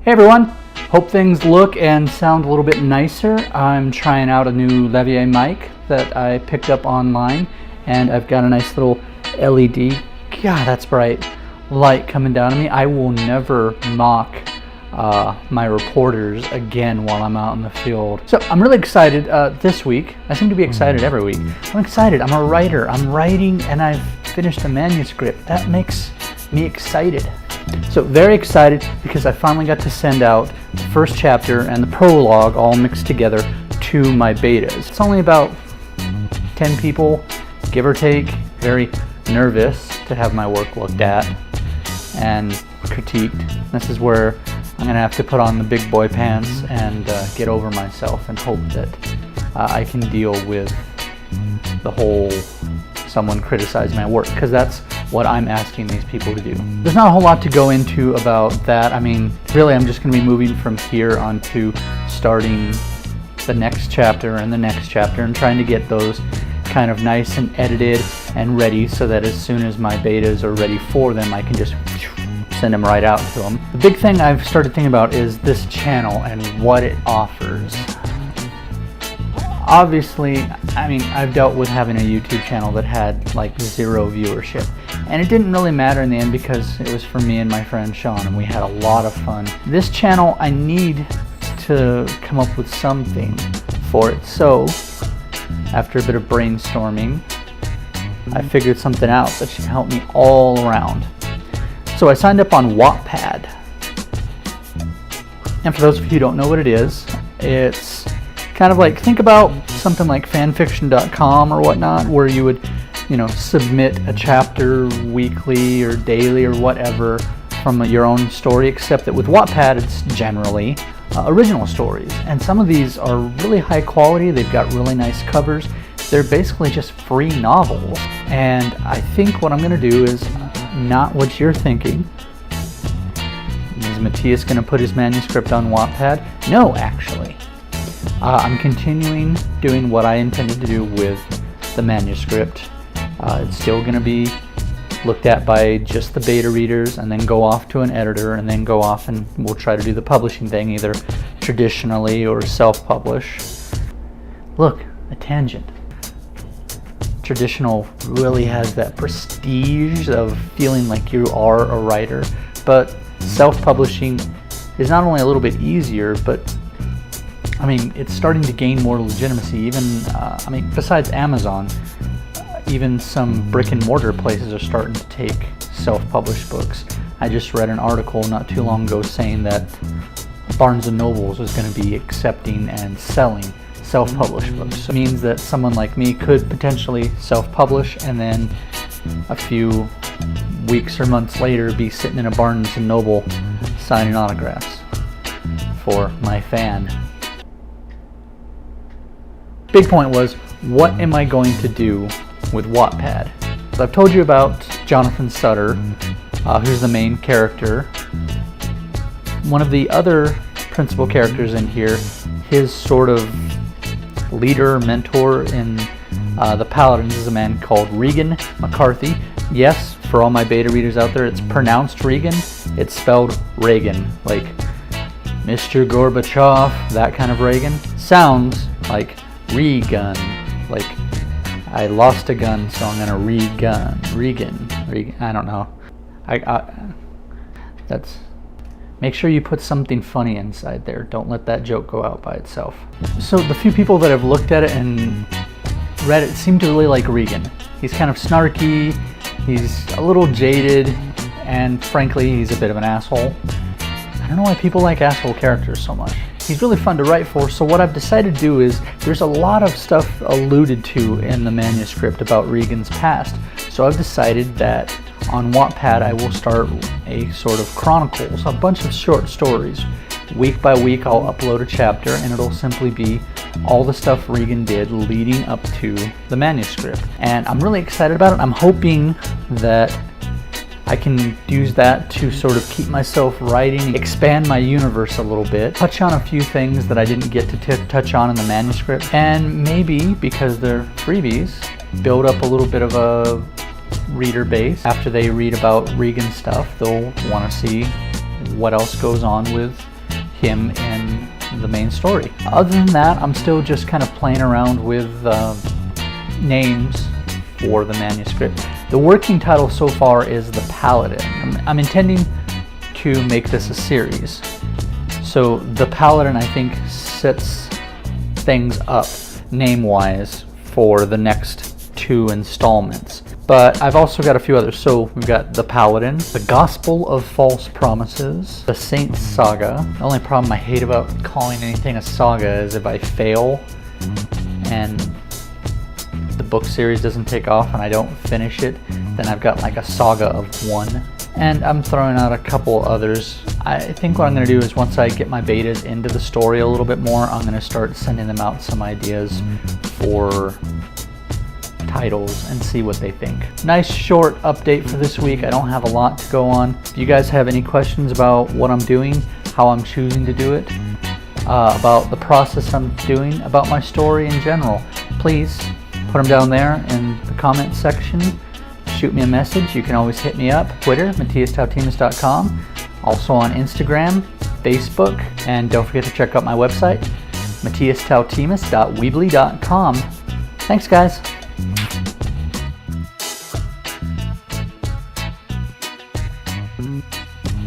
Hey everyone, hope things look and sound a little bit nicer. I'm trying out a new Levier mic that I picked up online, and I've got a nice little LED, God that's bright, light coming down on me. I will never mock my reporters again while I'm out in the field. So I'm really excited this week. I seem to be excited every week. I'm excited, I'm a writer. I'm writing and I've finished a manuscript. That makes me excited. So very excited because I finally got to send out the first chapter and the prologue all mixed together to my betas. It's only about 10 people, give or take. Very nervous to have my work looked at and critiqued. This is where I'm gonna have to put on the big boy pants and get over myself and hope that I can deal with the whole someone criticize my work, because that's what I'm asking these people to do. There's not a whole lot to go into about that. I mean, really I'm just going to be moving from here onto starting the next chapter and the next chapter and trying to get those kind of nice and edited and ready so that as soon as my betas are ready for them, I can just send them right out to them. The big thing I've started thinking about is this channel and what it offers. Obviously, I mean, I've dealt with having a YouTube channel that had like 0 viewership, and it didn't really matter in the end because it was for me and my friend Sean, and we had a lot of fun. This channel, I need to come up with something for it, so after a bit of brainstorming, I figured something out that should help me all around. So I signed up on Wattpad, and for those of you who don't know what it is, it's kind of like, think about something like fanfiction.com or whatnot, where you would, submit a chapter weekly or daily or whatever from your own story, except that with Wattpad it's generally original stories. And some of these are really high quality, they've got really nice covers, they're basically just free novels. And I think what I'm going to do is not what you're thinking. Is Matias going to put his manuscript on Wattpad? No, actually. I'm continuing doing what I intended to do with the manuscript. It's still going to be looked at by just the beta readers and then go off to an editor and then go off and we'll try to do the publishing thing either traditionally or self-publish. Look, a tangent. Traditional really has that prestige of feeling like you are a writer, but self-publishing is not only a little bit easier, but I mean, it's starting to gain more legitimacy. Even, besides Amazon, even some brick and mortar places are starting to take self-published books. I just read an article not too long ago saying that Barnes & Nobles is going to be accepting and selling self-published books. So it means that someone like me could potentially self-publish and then a few weeks or months later be sitting in a Barnes & Noble signing autographs for my fan. Big point was, what am I going to do with Wattpad? So I've told you about Jonathan Sutter, who's the main character. One of the other principal characters in here, his sort of leader, mentor in the Paladins, is a man called Regan McCarthy. Yes, for all my beta readers out there, it's pronounced Regan. It's spelled Reagan, like Mr. Gorbachev, that kind of Reagan. Sounds like re-gun, like I lost a gun, so I'm gonna re-gun. Regan. I don't know. That's. Make sure you put something funny inside there. Don't let that joke go out by itself. So the few people that have looked at it and read it seem to really like Regan. He's kind of snarky. He's a little jaded, and frankly, he's a bit of an asshole. I don't know why people like asshole characters so much. He's really fun to write for, so what I've decided to do is, there's a lot of stuff alluded to in the manuscript about Regan's past, so I've decided that on Wattpad I will start a sort of chronicles, a bunch of short stories. Week by week I'll upload a chapter and it'll simply be all the stuff Regan did leading up to the manuscript. And I'm really excited about it. I'm hoping that I can use that to sort of keep myself writing, expand my universe a little bit, touch on a few things that I didn't get to touch on in the manuscript, and maybe, because they're freebies, build up a little bit of a reader base. After they read about Regan stuff, they'll want to see what else goes on with him in the main story. Other than that, I'm still just kind of playing around with names for the manuscript. The working title so far is The Paladin. I'm intending to make this a series. So The Paladin, I think, sets things up name-wise for the next 2 installments. But I've also got a few others. So we've got The Paladin, The Gospel of False Promises, The Saints Saga. The only problem I hate about calling anything a saga is if I fail and the book series doesn't take off and I don't finish it, then I've got like a saga of 1. And I'm throwing out a couple others. I think what I'm going to do is once I get my betas into the story a little bit more, I'm going to start sending them out some ideas for titles and see what they think. Nice short update for this week. I don't have a lot to go on. If you guys have any questions about what I'm doing, how I'm choosing to do it, about the process I'm doing, about my story in general, please put them down there in the comment section. Shoot me a message. You can always hit me up. Twitter, MatiasTautimez.com. Also on Instagram, Facebook, and don't forget to check out my website, MatiasTautimez.weebly.com. Thanks, guys.